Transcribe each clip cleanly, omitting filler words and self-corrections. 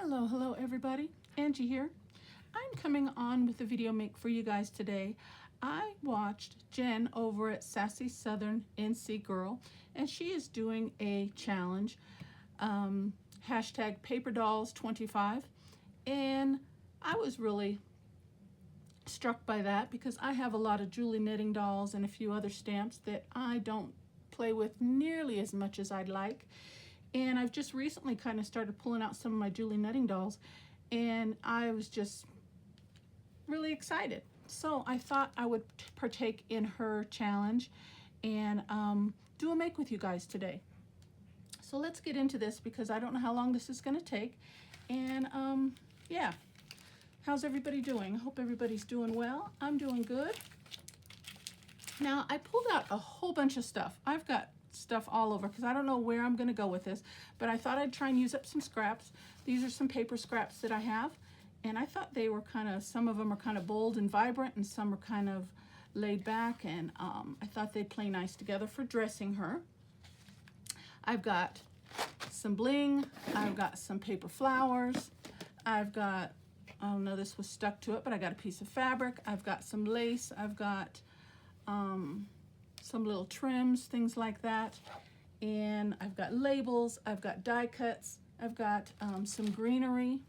Hello everybody, Angie here. I'm coming on with a video make for you guys today. I watched Jen over at Sassy Southern NC Girl, and she is doing a challenge, hashtag Paper Dolls 25, and I was really struck by that because I have a lot of Julie knitting dolls and a few other stamps that I don't play with nearly as much as I'd like. And I've just recently kind of started pulling out some of my Julie knitting dolls, and I was just really excited. So I thought I would partake in her challenge and do a make with you guys today. So let's get into this because I don't know how long this is going to take. And yeah, how's everybody doing? I hope everybody's doing well. I'm doing good. Now I pulled out a whole bunch of stuff. I've got stuff all over because I don't know where I'm going to go with this, but I thought I'd try and use up some scraps. These are some paper scraps that I have, and I thought they were kind of, some of them are kind of bold and vibrant and some are kind of laid back, and I thought they'd play nice together for dressing her. I've got some bling, I've got some paper flowers, I've got, oh no, this was stuck to it, but I got a piece of fabric, I've got some lace, I've got some little trims, things like that, and I've got labels, I've got die cuts, I've got some greenery.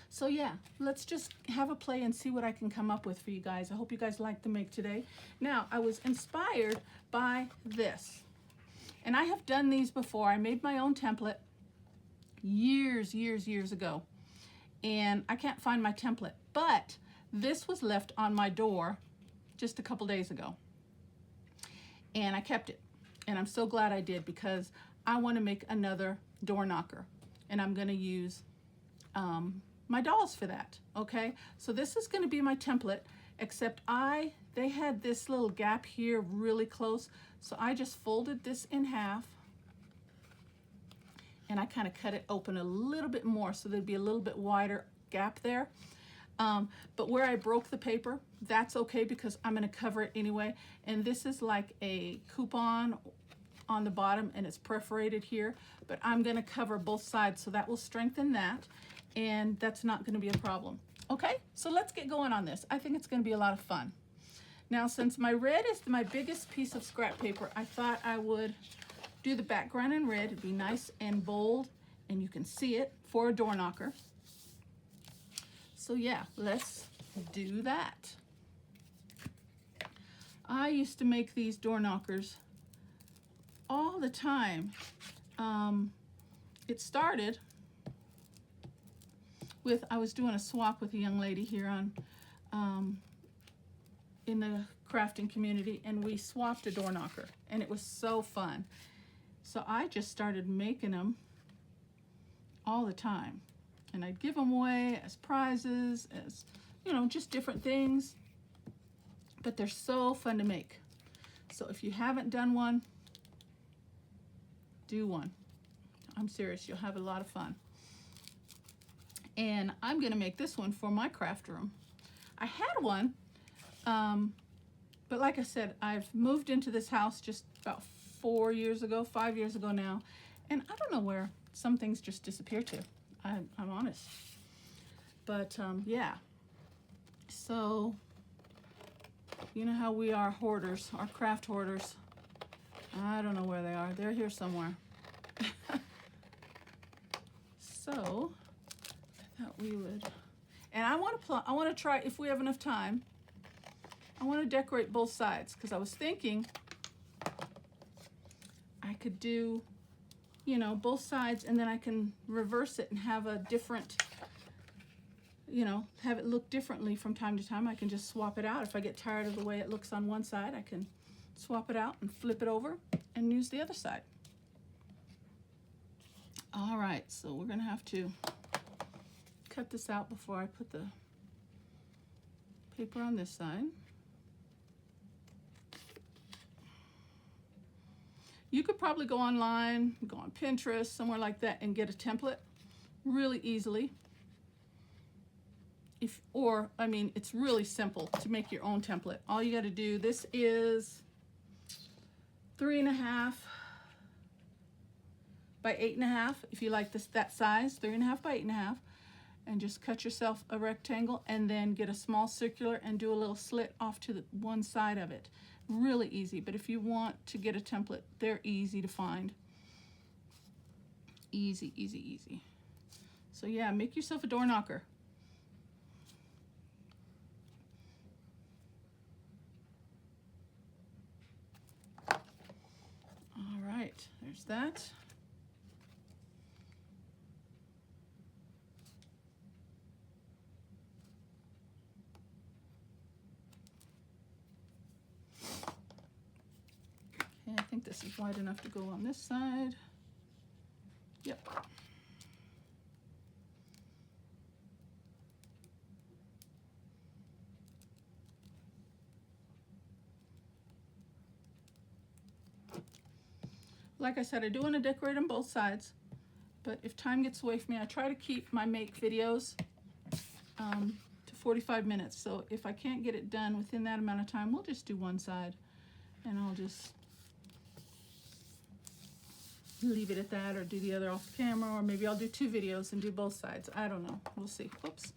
So yeah, let's just have a play and see what I can come up with for you guys. I hope you guys like the make today. Now, I was inspired by this, and I have done these before. I made my own template years ago, and I can't find my template, but this was left on my door just a couple days ago. And I kept it, and I'm so glad I did because I want to make another door knocker, and I'm going to use my dolls for that. Okay, so this is going to be my template, except they had this little gap here really close, so I just folded this in half and I kind of cut it open a little bit more so there'd be a little bit wider gap there. But where I broke the paper, that's okay because I'm going to cover it anyway. And this is like a coupon on the bottom and it's perforated here, but I'm going to cover both sides, so that will strengthen that, and that's not going to be a problem. Okay, so let's get going on this. I think it's going to be a lot of fun. Now, since my red is my biggest piece of scrap paper, I thought I would do the background in red. It'd be nice and bold and you can see it for a door knocker. So yeah, let's do that. I used to make these door knockers all the time. It started with, I was doing a swap with a young lady here on in the crafting community, and we swapped a door knocker, and it was so fun. So I just started making them all the time. And I'd give them away as prizes, as, you know, just different things. But they're so fun to make. So if you haven't done one, do one. I'm serious, you'll have a lot of fun. And I'm gonna make this one for my craft room. I had one, but like I said, I've moved into this house just about 5 years ago now. And I don't know where some things just disappear to. I'm honest, but yeah, so you know how we are hoarders, our craft hoarders. I don't know where they are. They're here somewhere. So I thought we would, and I want to try, if we have enough time, I want to decorate both sides, because I was thinking I could do, you know, both sides, and then I can reverse it and have a different, you know, have it look differently from time to time. I can just swap it out. If I get tired of the way it looks on one side, I can swap it out and flip it over and use the other side. All right, so we're gonna have to cut this out before I put the paper on this side. You could probably go online, go on Pinterest, somewhere like that, and get a template really easily. I mean, it's really simple to make your own template. All you got to do, this is 3.5 by 8.5 if you like this that size, 3.5 by 8.5, and just cut yourself a rectangle and then get a small circular and do a little slit off to the one side of it. Really easy, but if you want to get a template, they're easy to find. Easy, easy, easy. So yeah, make yourself a door knocker. All right, there's that. Okay, I think this is wide enough to go on this side. Yep. Like I said, I do want to decorate on both sides, but if time gets away from me, I try to keep my make videos to 45 minutes. So if I can't get it done within that amount of time, we'll just do one side, and I'll just leave it at that, or do the other off camera, or maybe I'll do 2 videos and do both sides. I don't know. We'll see. Whoops,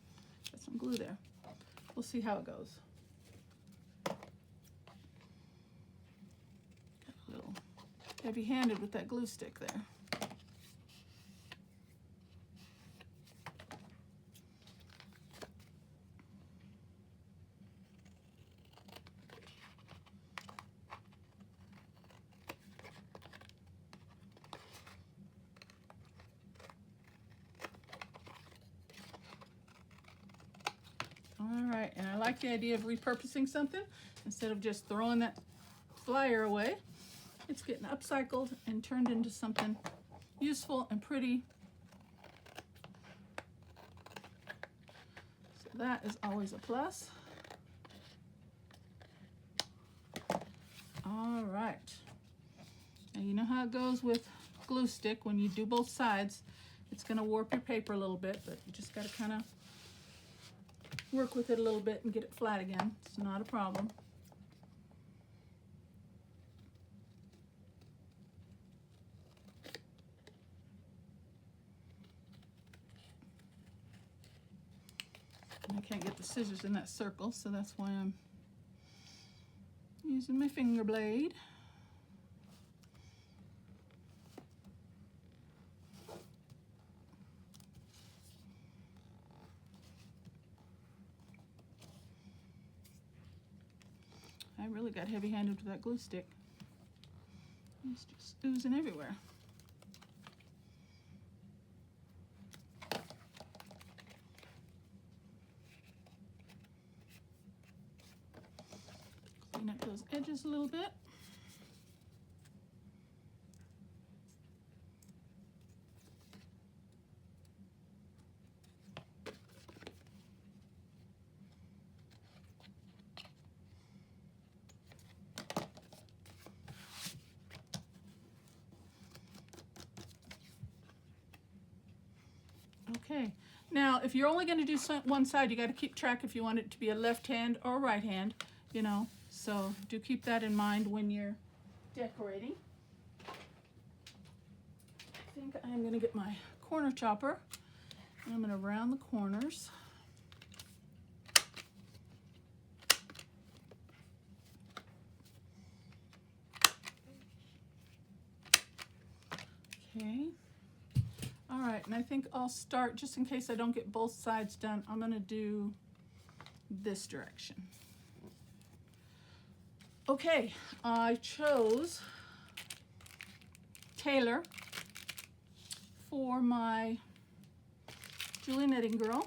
got some glue there. We'll see how it goes. Got a little heavy-handed with that glue stick there. Alright, and I like the idea of repurposing something instead of just throwing that flyer away. It's getting upcycled and turned into something useful and pretty. So that is always a plus. Alright, now you know how it goes with glue stick. When you do both sides, it's going to warp your paper a little bit, but you just got to kind of work with it a little bit and get it flat again. It's not a problem. And I can't get the scissors in that circle, so that's why I'm using my finger blade. I really got heavy-handed with that glue stick. It's just oozing everywhere. Clean up those edges a little bit. Okay, now if you're only going to do one side, you got to keep track if you want it to be a left hand or a right hand, you know, so do keep that in mind when you're decorating. I think I'm going to get my corner chopper and I'm going to round the corners. Okay. All right, and I think I'll start, just in case I don't get both sides done, I'm going to do this direction. Okay, I chose Taylor for my Julie Knitting Girl.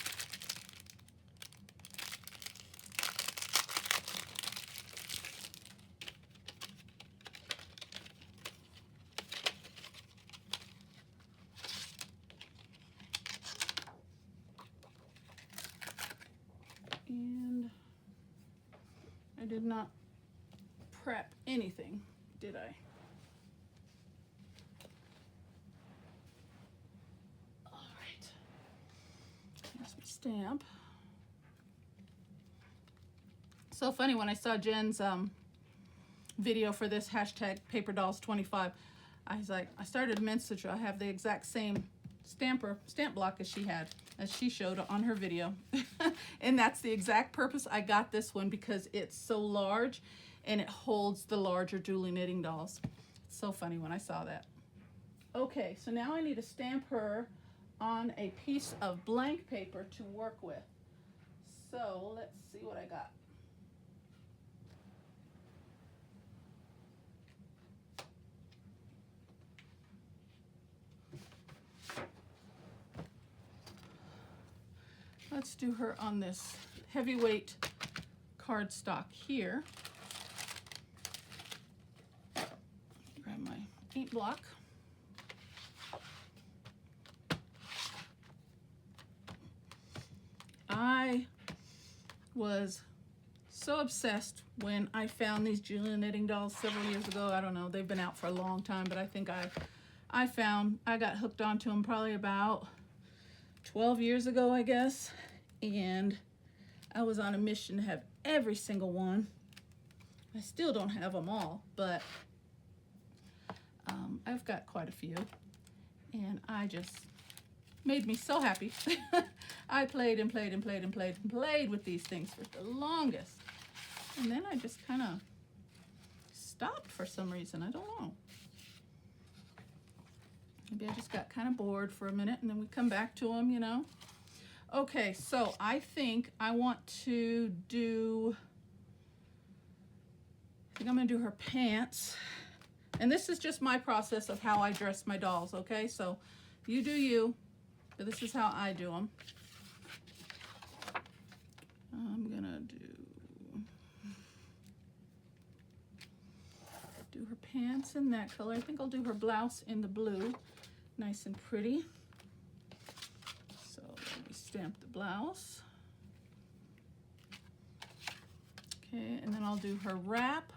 And I did not prep anything, did I? All right. Here's my stamp. So funny, when I saw Jen's video for this hashtag Paper Dolls 25, I was like, I started a message. I have the exact same stamp block as she showed on her video. And that's the exact purpose I got this one, because it's so large and it holds the larger Julie knitting dolls. It's so funny when I saw that. Okay, so now I need to stamp her on a piece of blank paper to work with. So let's see what I got. Let's do her on this heavyweight cardstock here. Grab my ink block. I was so obsessed when I found these Julie knitting dolls several years ago. I don't know, they've been out for a long time, but I think I got hooked onto them probably about 12 years ago, I guess. And I was on a mission to have every single one. I still don't have them all, but I've got quite a few. And I just made me so happy. I played and played and played and played and played with these things for the longest. And then I just kind of stopped for some reason. I don't know. Maybe I just got kind of bored for a minute, and then we come back to them, you know. Okay, so I think I'm going to do her pants. And this is just my process of how I dress my dolls, okay? So you do you, but this is how I do them. I'm gonna do her pants in that color. I think I'll do her blouse in the blue, nice and pretty. So let me stamp the blouse. Okay, and then I'll do her wrap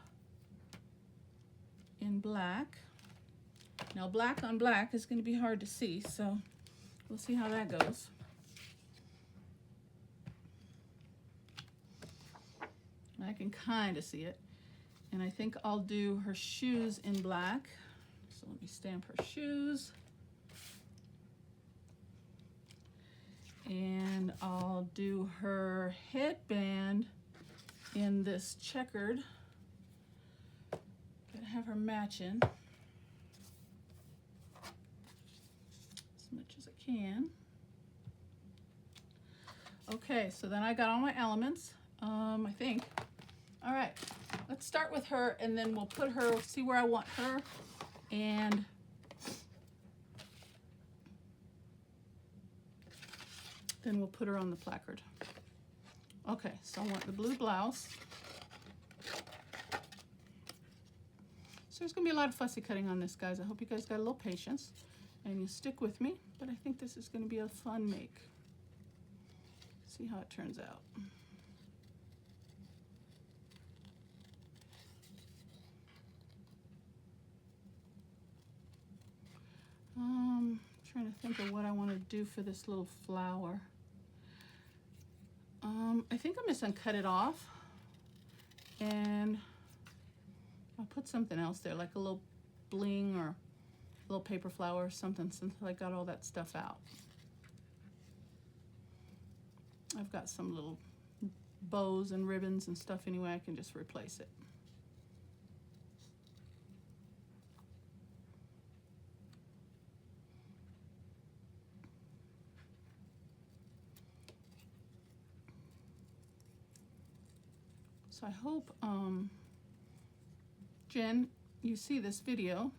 in black. Now black on black is going to be hard to see, so we'll see how that goes. I can kind of see it. And I think I'll do her shoes in black. So let me stamp her shoes. And I'll do her headband in this checkered. Gonna have her matching as much as I can. Okay, so then I got all my elements, I think. All right, let's start with her, and then we'll put her, see where I want her, and then we'll put her on the placard. Okay, so I want the blue blouse. So there's gonna be a lot of fussy cutting on this, guys. I hope you guys got a little patience and you stick with me, but I think this is gonna be a fun make. See how it turns out. Trying to think of what I want to do for this little flower. I think I'm just gonna cut it off, and I'll put something else there, like a little bling or a little paper flower or something, since I got all that stuff out. I've got some little bows and ribbons and stuff anyway. I can just replace it. So I hope, Jen, you see this video,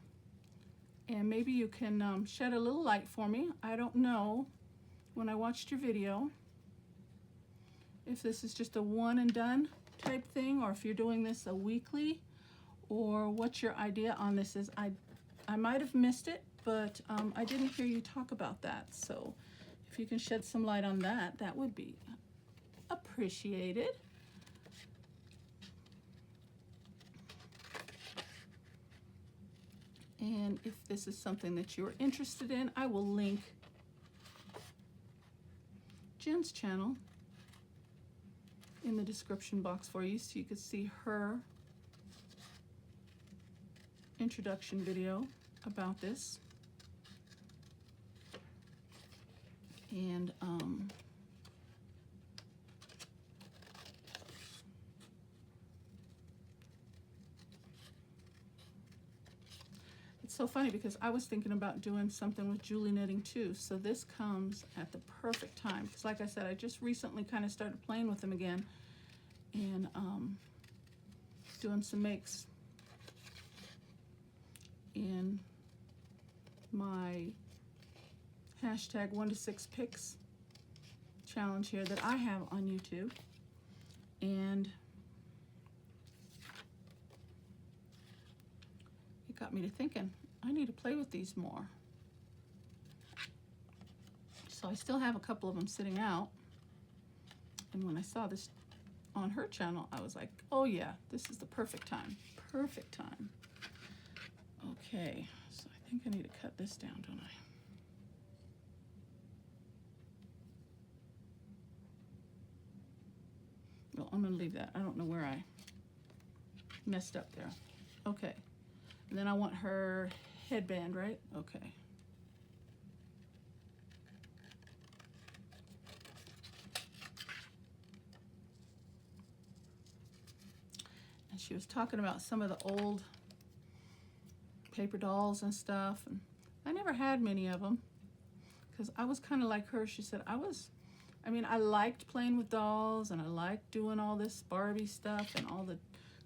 and maybe you can shed a little light for me. I don't know, when I watched your video, if this is just a one and done type thing, or if you're doing this a weekly, or what your idea on this is. I might have missed it, but I didn't hear you talk about that. So if you can shed some light on that, that would be appreciated. And if this is something that you're interested in, I will link Jen's channel in the description box for you, so you could see her introduction video about this. And it's so funny because I was thinking about doing something with Julie knitting too. So this comes at the perfect time because, like I said, I just recently kind of started playing with them again and doing some makes in my hashtag 1 to 6 picks challenge here that I have on YouTube. And it got me to thinking, I need to play with these more. So I still have a couple of them sitting out. And when I saw this on her channel, I was like, oh yeah, this is the perfect time. Perfect time. Okay, so I think I need to cut this down, don't I? Well, I'm gonna leave that. I don't know where I messed up there. Okay, and then I want her headband, right? Okay. And she was talking about some of the old paper dolls and stuff, and I never had many of them because I was kind of like her. She said I mean, I liked playing with dolls and I liked doing all this Barbie stuff and all the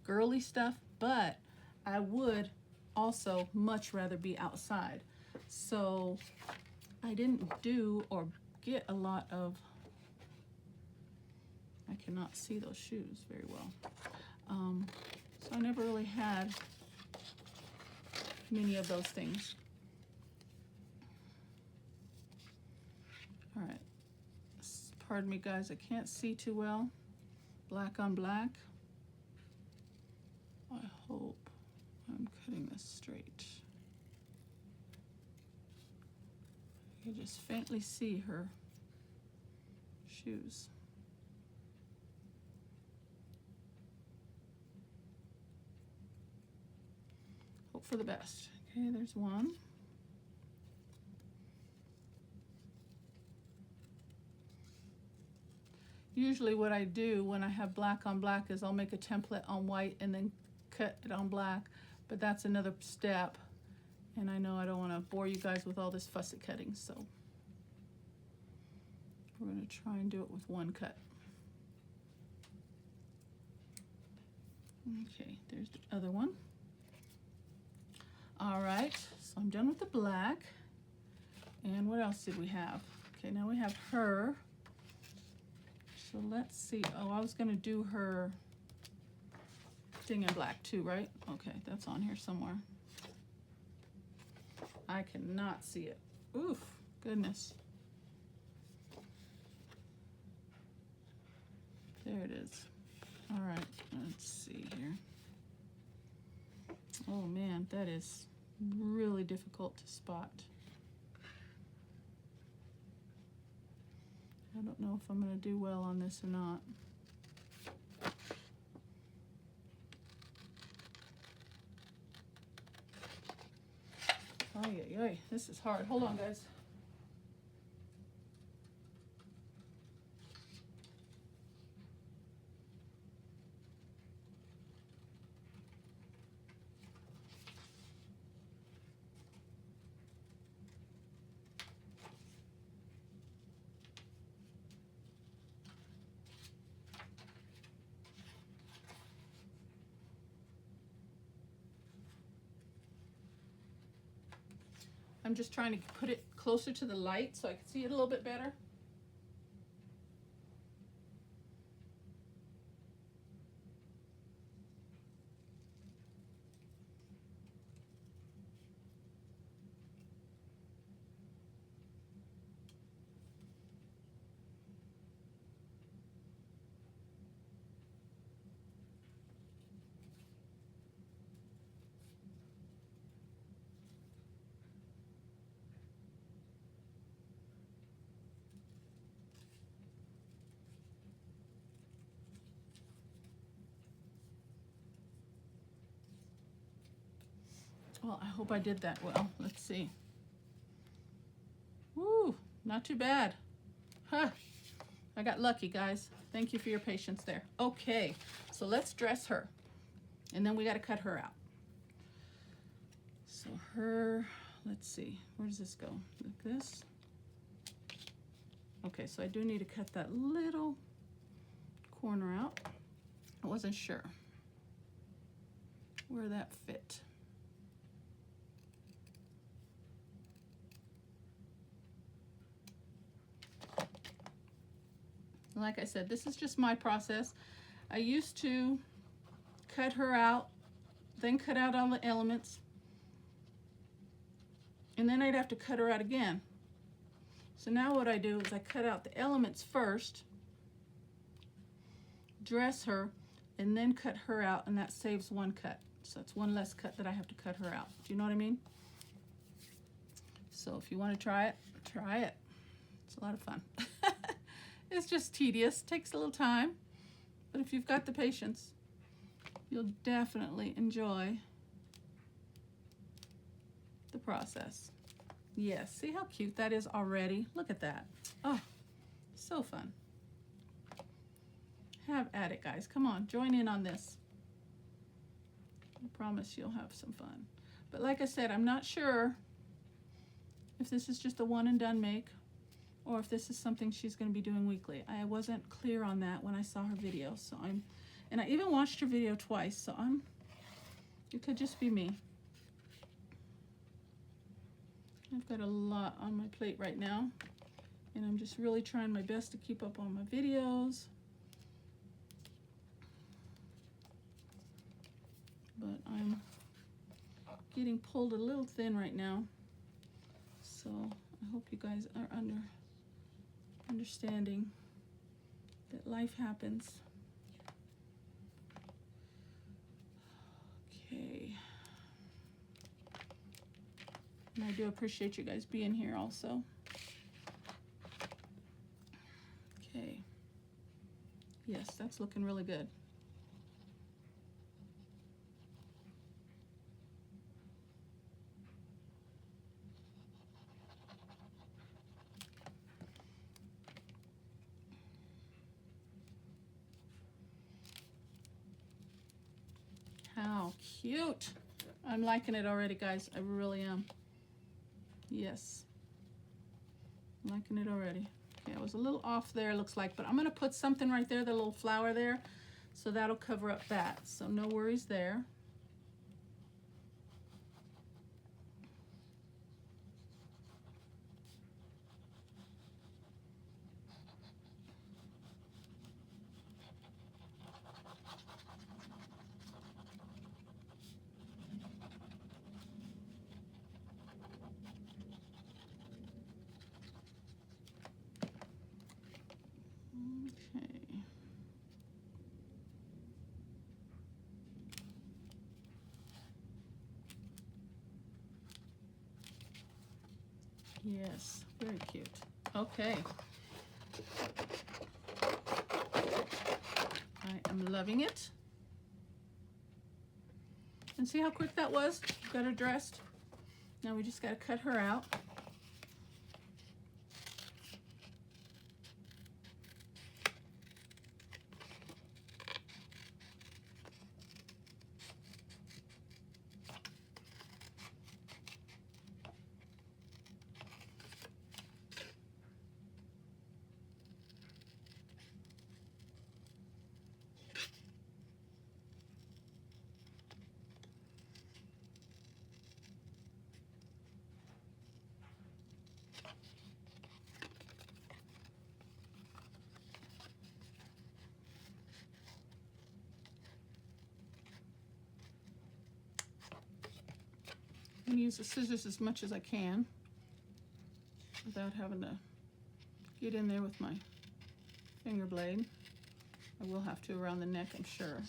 girly stuff, but I would also much rather be outside. So I didn't do or get a lot of, I cannot see those shoes very well. So I never really had many of those things. All right. Pardon me, guys, I can't see too well. Black on black. I hope I'm cutting this straight. You can just faintly see her shoes. Hope for the best. Okay, there's one. Usually what I do when I have black on black is I'll make a template on white and then cut it on black, but that's another step, and I know I don't want to bore you guys with all this fussy cutting, so we're going to try and do it with one cut. Okay, there's the other one. All right, so I'm done with the black, and what else did we have? Okay, now we have her. So let's see. Oh, I was going to do her thing in black too, right? Okay, that's on here somewhere. I cannot see it. Oof, goodness. There it is. All right, let's see here. Oh man, that is really difficult to spot. I don't know if I'm going to do well on this or not. Ay, ay, ay, this is hard. Hold on, guys. I'm just trying to put it closer to the light so I can see it a little bit better. Well, I hope I did that well. Let's see. Woo, not too bad. Huh. I got lucky, guys. Thank you for your patience there. Okay, so let's dress her. And then we got to cut her out. So her, let's see, where does this go? Like this. Okay, so I do need to cut that little corner out. I wasn't sure where that fit. Like I said, this is just my process. I used to cut her out, then cut out all the elements, and then I'd have to cut her out again. So now what I do is I cut out the elements first, dress her, and then cut her out, and that saves one cut. So it's one less cut that I have to cut her out. Do you know what I mean? So if you want to try it, try it. It's a lot of fun. It's just tedious, takes a little time, but if you've got the patience, you'll definitely enjoy the process. Yes, see how cute that is already? Look at that. Oh, so fun. Have at it, guys. Come on, join in on this. I promise you'll have some fun. But like I said, I'm not sure if this is just a one and done make, or if this is something she's going to be doing weekly. I wasn't clear on that when I saw her video, so and I even watched her video twice, so it could just be me. I've got a lot on my plate right now, and I'm just really trying my best to keep up on my videos. But I'm getting pulled a little thin right now, so I hope you guys are understanding that life happens. Okay. And I do appreciate you guys being here also. Okay. Yes, that's looking really good. How cute. I'm liking it already, guys. I really am. Yes. I'm liking it already. Okay, I was a little off there, looks like, but I'm going to put something right there, the little flower there, so that'll cover up that. So no worries there. Okay. Yes, very cute. Okay. I am loving it. And see how quick that was? Got her dressed. Now we just got to cut her out. I'm going to use the scissors as much as I can without having to get in there with my finger blade. I will have to around the neck, I'm sure.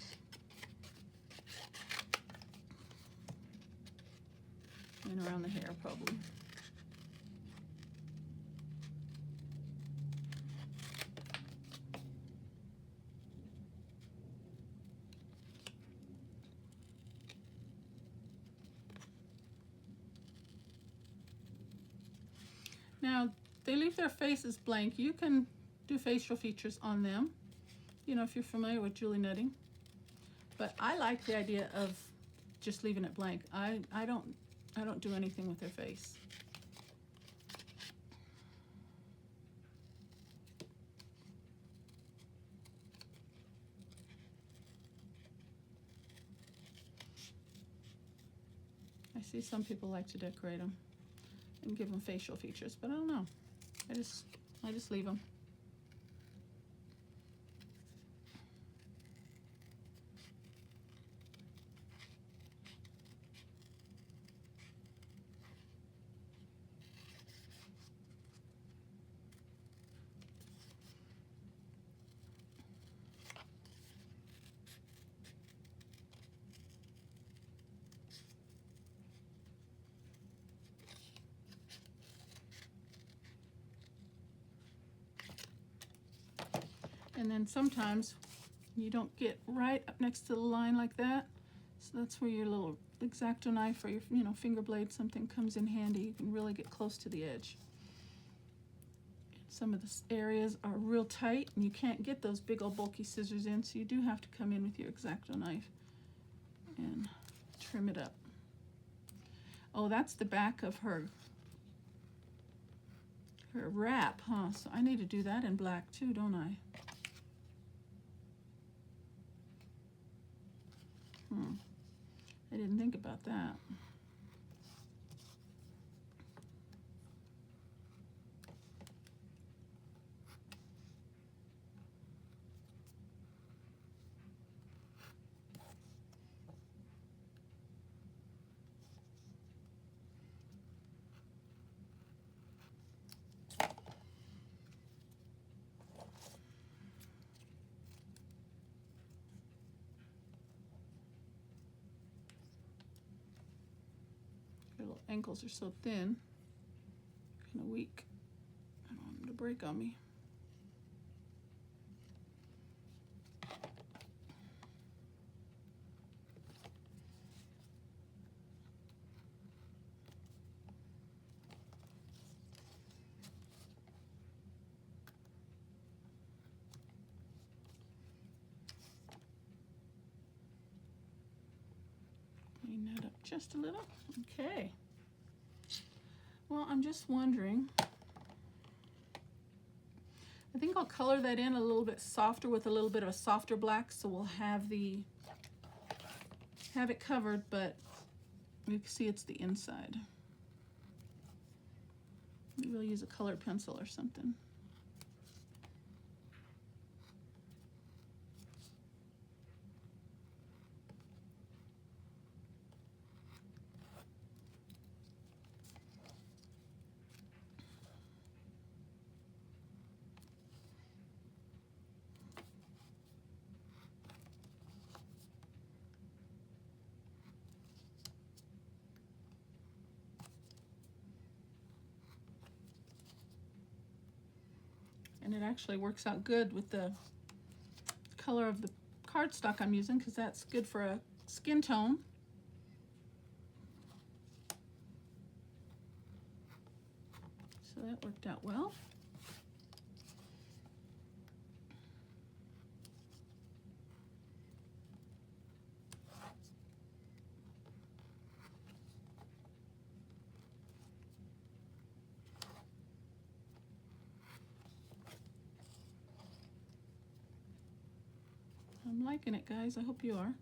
And around the hair, probably. Now, they leave their faces blank. You can do facial features on them, you know, if you're familiar with Julie knitting. But I like the idea of just leaving it blank. I don't do anything with their face. I see some people like to decorate them and give them facial features, but I don't know. I just leave them. And then sometimes you don't get right up next to the line like that. So that's where your little X-Acto knife or your finger blade, something comes in handy. You can really get close to the edge. Some of the areas are real tight and you can't get those big old bulky scissors in, so you do have to come in with your X-Acto knife and trim it up. Oh, that's the back of her wrap, huh? So I need to do that in black too, don't I? I didn't think about that. Her little ankles are so thin, kind of weak. I don't want them to break on me. Clean that up just a little. Okay. Well, I'm just wondering. I think I'll color that in a little bit softer with a little bit of a softer black, so we'll have it covered, but you can see it's the inside. Maybe we'll use a colored pencil or something. And it actually works out good with the color of the cardstock I'm using, because that's good for a skin tone. So that worked out well. I'm liking it, guys. I hope you are.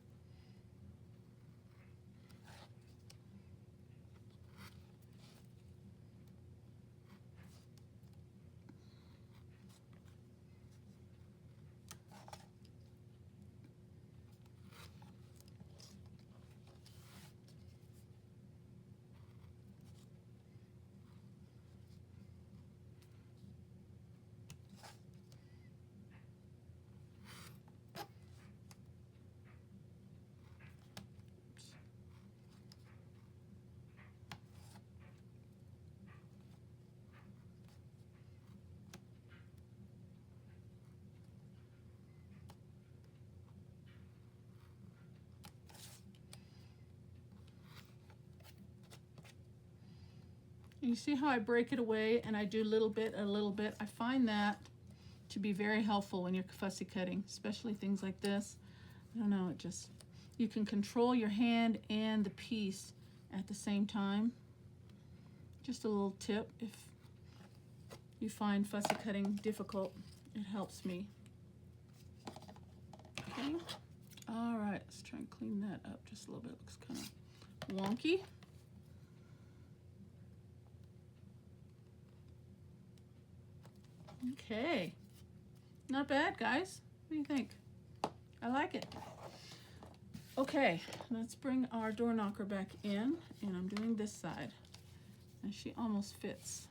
You see how I break it away and I do a little bit, a little bit. I find that to be very helpful when you're fussy cutting, especially things like this. I don't know, it just, you can control your hand and the piece at the same time. Just a little tip, if you find fussy cutting difficult, it helps me. Okay, all right, let's try and clean that up just a little bit. It looks kind of wonky. Okay, not bad, guys. What do you think? I like it. Okay, let's bring our door knocker back in, and I'm doing this side, and she almost fits.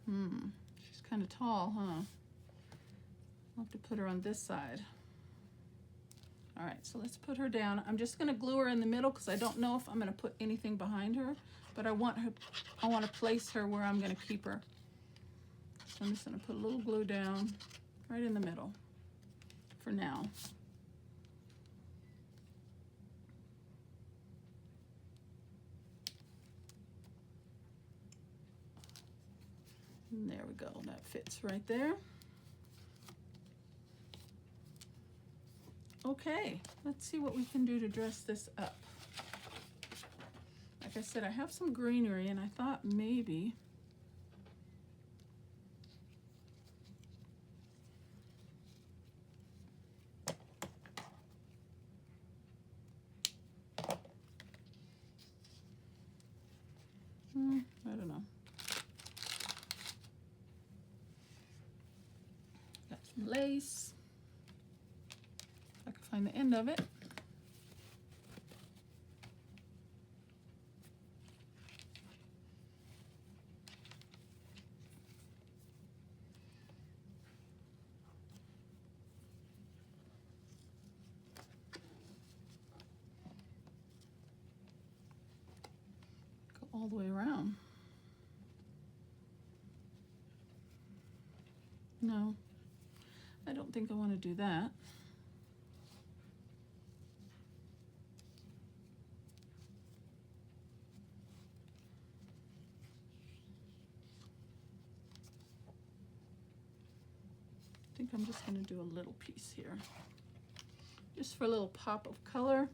She's kind of tall, huh? I'll have to put her on this side. All right, so let's put her down. I'm just gonna glue her in the middle because I don't know if I'm gonna put anything behind her, but I want to place her where I'm gonna keep her. So I'm just gonna put a little glue down right in the middle for now. And there we go, that fits right there. Okay, let's see what we can do to dress this up. Like I said, I have some greenery and I thought maybe I don't know. Got some lace. I can find the end of it. Go all the way around. No, I don't think I want to do that. I think I'm just going to do a little piece here, just for a little pop of color.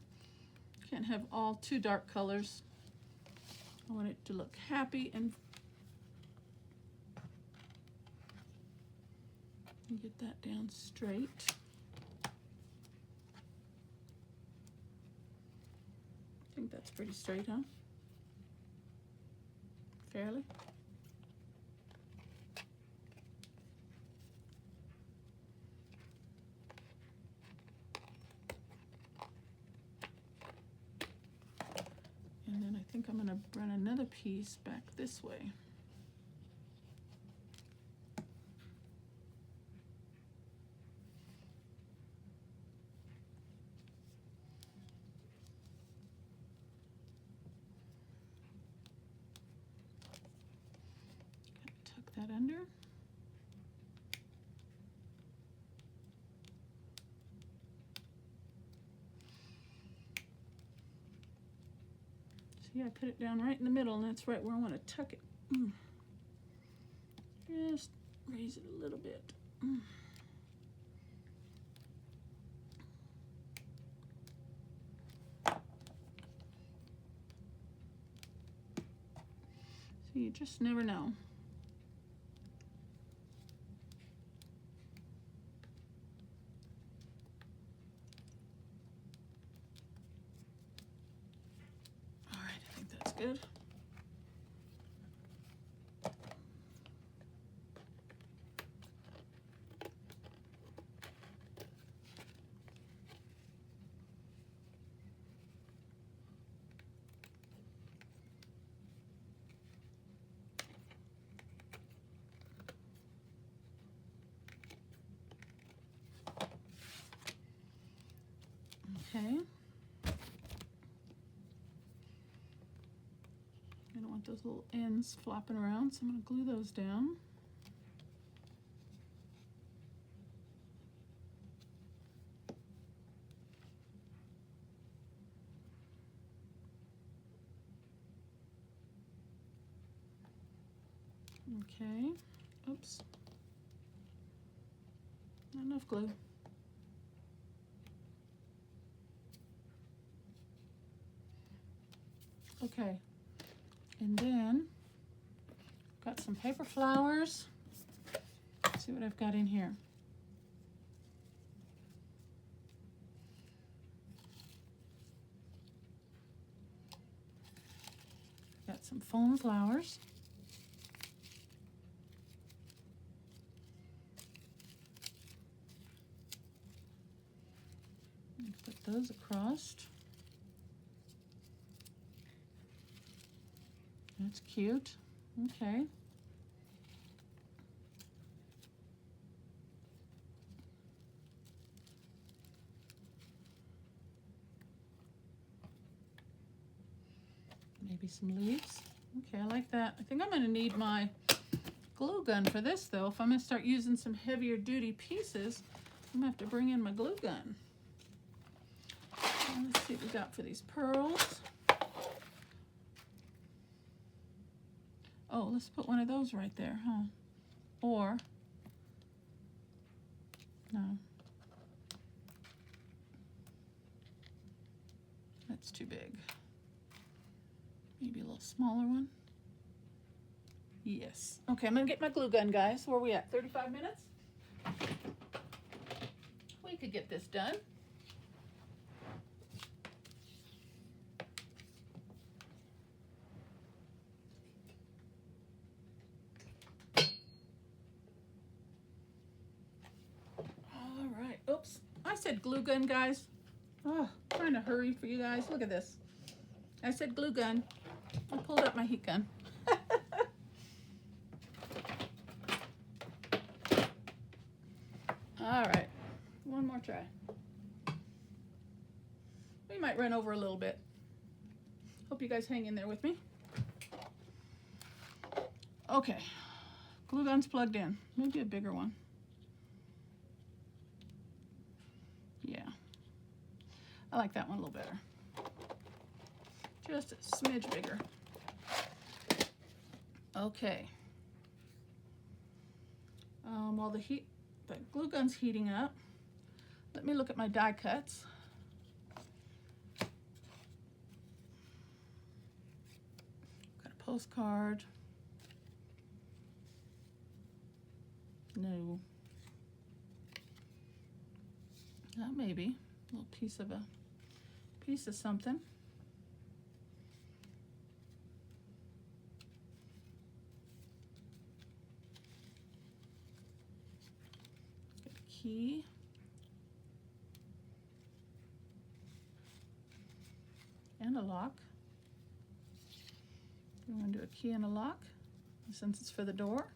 Can't have all too dark colors. I want it to look happy and get that down straight. I think that's pretty straight, huh? Fairly. And then I think I'm going to run another piece back this way. Tuck that under. See, I put it down right in the middle, and that's right where I want to tuck it. Just raise it a little bit. So you just never know. All right, I think that's good. Okay. I don't want those little ends flopping around, so I'm going to glue those down. Okay. Oops. Not enough glue. Okay. And then got some paper flowers. Let's see what I've got in here. Got some foam flowers. Put those across. That's cute. Okay. Maybe some leaves. Okay, I like that. I think I'm going to need my glue gun for this, though. If I'm going to start using some heavier duty pieces, I'm going to have to bring in my glue gun. Let's see what we got for these pearls. Oh, let's put one of those right there, huh? Or, no. That's too big. Maybe a little smaller one. Yes. Okay, I'm gonna get my glue gun, guys. Where are we at? 35 minutes? We could get this done. All right. Oops. I said glue gun, guys. Oh, trying to hurry for you guys. Look at this. I said glue gun. I pulled up my heat gun. All right. One more try. We might run over a little bit. Hope you guys hang in there with me. Okay. Glue gun's plugged in. Maybe a bigger one. Yeah. I like that one a little better. Just a smidge bigger. Okay. While the glue gun's heating up, let me look at my die cuts. Got a postcard. No. Maybe a little piece of something. Got a key. And a lock. You want to do a key and a lock? Since it's for the door?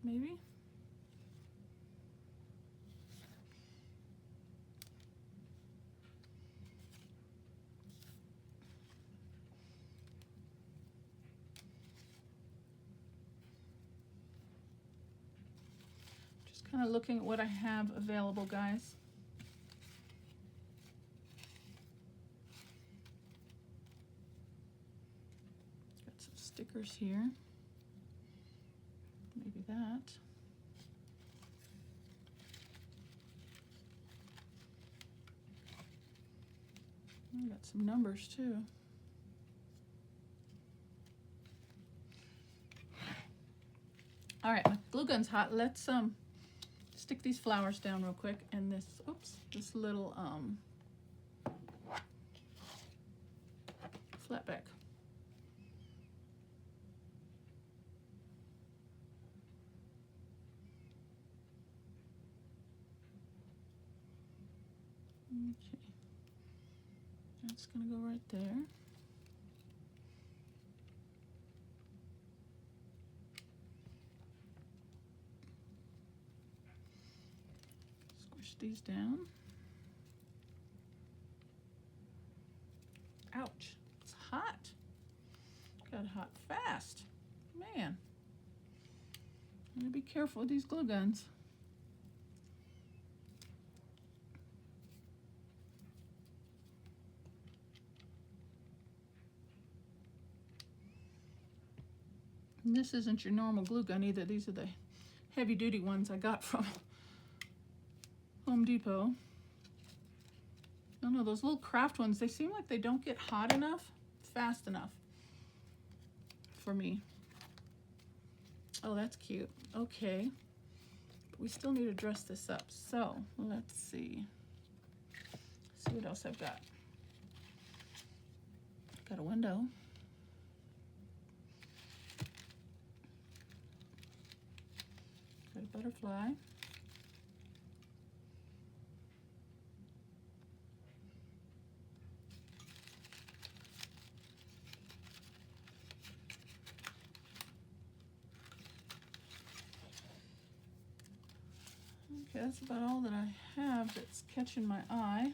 Maybe. Just kind of looking at what I have available, guys. Got some stickers here. Maybe that. I got some numbers too. All right, my glue gun's hot. Let's stick these flowers down real quick, and this little flat back. Okay, that's gonna go right there. Squish these down. Ouch, it's hot. Got hot fast. Man, I'm gonna be careful with these glue guns. And this isn't your normal glue gun either. These are the heavy duty ones I got from Home Depot. I don't know, those little craft ones, they seem like they don't get hot enough, fast enough for me. Oh, that's cute. Okay. But we still need to dress this up. So let's see. See what else I've got. Got a window. Got a butterfly. Okay, that's about all that I have that's catching my eye.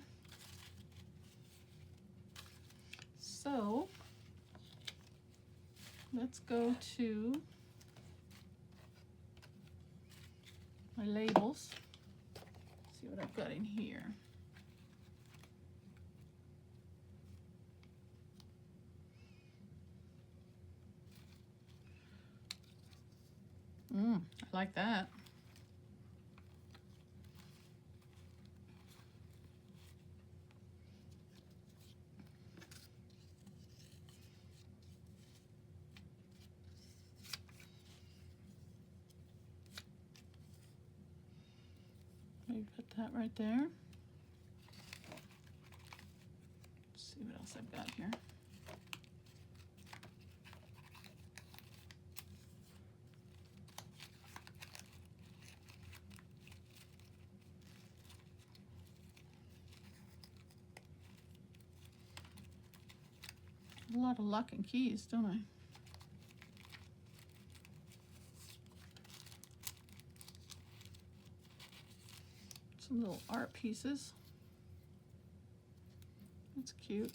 So let's go to my labels. See what I've got in here. I like that. Maybe put that right there. Let's see what else I've got here. A lot of lock and keys, don't I? Some little art pieces. That's cute.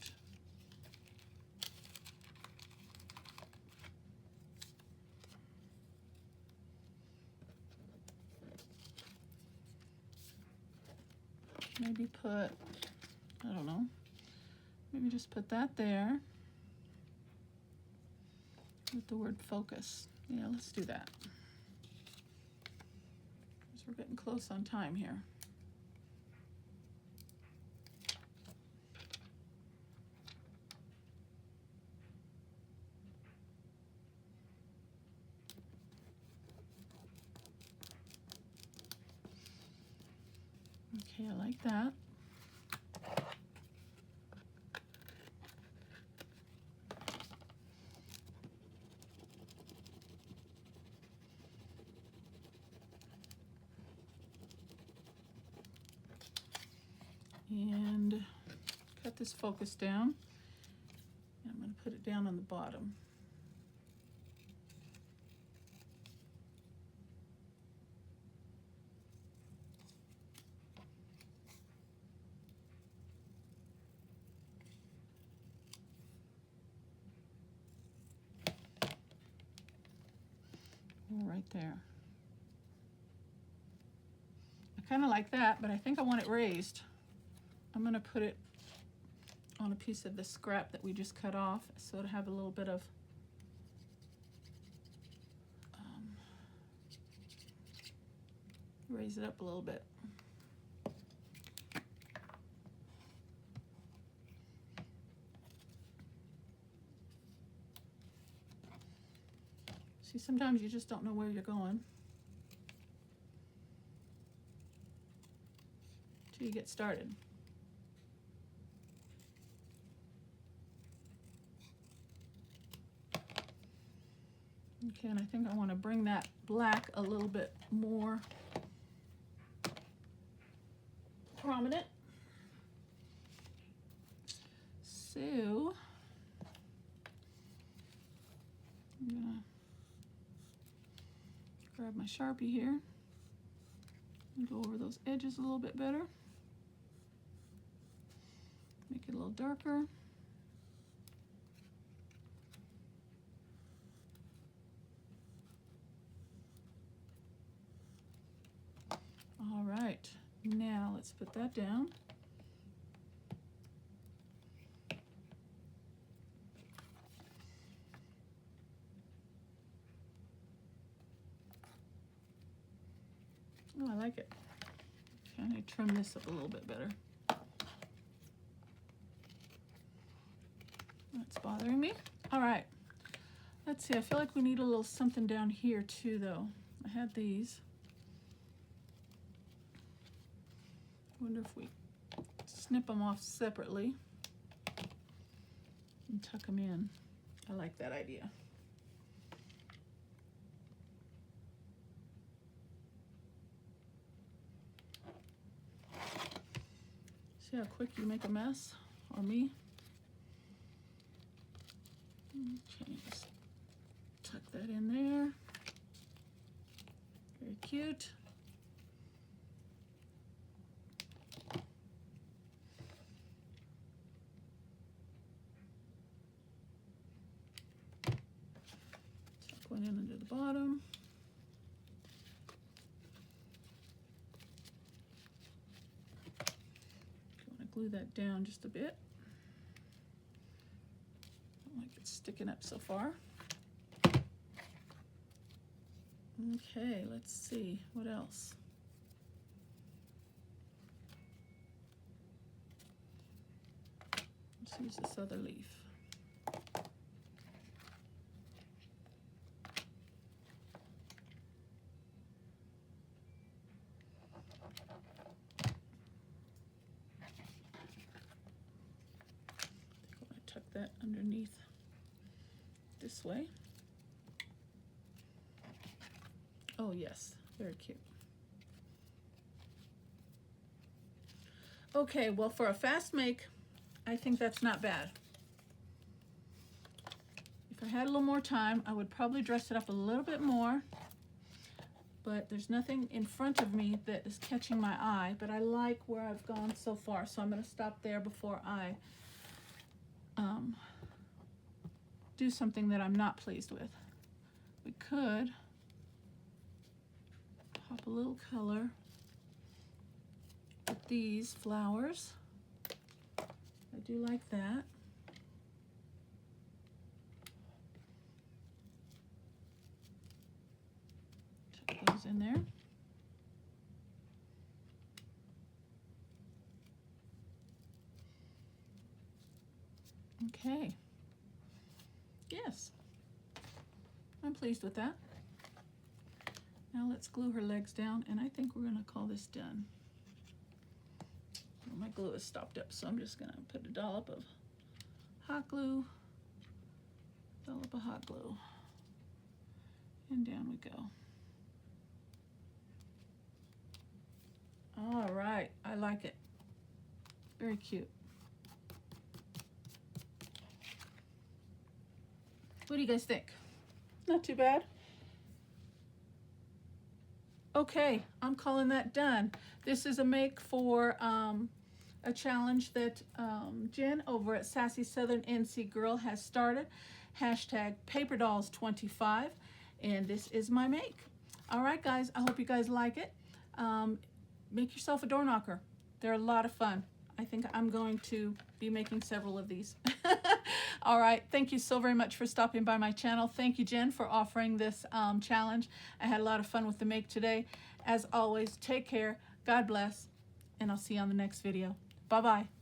Maybe put, I don't know, maybe just put that there with the word focus. Yeah, let's do that. Because we're getting close on time here. Okay, I like that. And cut this focus down. I'm going to put it down on the bottom. Right there. I kind of like that, but I think I want it raised. I'm going to put it on a piece of the scrap that we just cut off, so it'll have a little bit of raise it up a little bit. See, sometimes you just don't know where you're going till you get started. Okay, and I think I want to bring that black a little bit more prominent. So I'm gonna grab my Sharpie here and go over those edges a little bit better. Make it a little darker. All right, now let's put that down. like it. Can I trim this up a little bit better? That's bothering me. All right. Let's see. I feel like we need a little something down here too, though. I had these. Wonder if we snip them off separately and tuck them in. I like that idea. See how quick you make a mess, or me? Okay, just tuck that in there. Very cute. Tuck one in under the bottom. Glue that down just a bit. Don't like it's sticking up so far. Okay, let's see what else. Let's use this other leaf. Tuck that underneath this way. Oh yes, very cute. Okay, well, for a fast make, I think that's not bad. If I had a little more time, I would probably dress it up a little bit more, but there's nothing in front of me that is catching my eye, but I like where I've gone so far, so I'm going to stop there before I do something that I'm not pleased with. We could pop a little color with these flowers. I do like that. Tuck those in there. Okay. Yes, I'm pleased with that. Now let's glue her legs down, and I think we're going to call this done. Well, my glue is stopped up, so I'm just going to put a dollop of hot glue, and down we go. All right, I like it. Very cute. What do you guys think? Not too bad. Okay, I'm calling that done. This is a make for a challenge that Jen over at Sassy Southern NC Girl has started. Hashtag PaperDolls25. And this is my make. All right, guys, I hope you guys like it. Make yourself a door knocker. They're a lot of fun. I think I'm going to be making several of these. All right, thank you so very much for stopping by my channel. Thank you, Jen, for offering this challenge. I had a lot of fun with the make today. As always, take care, God bless, and I'll see you on the next video. Bye-bye.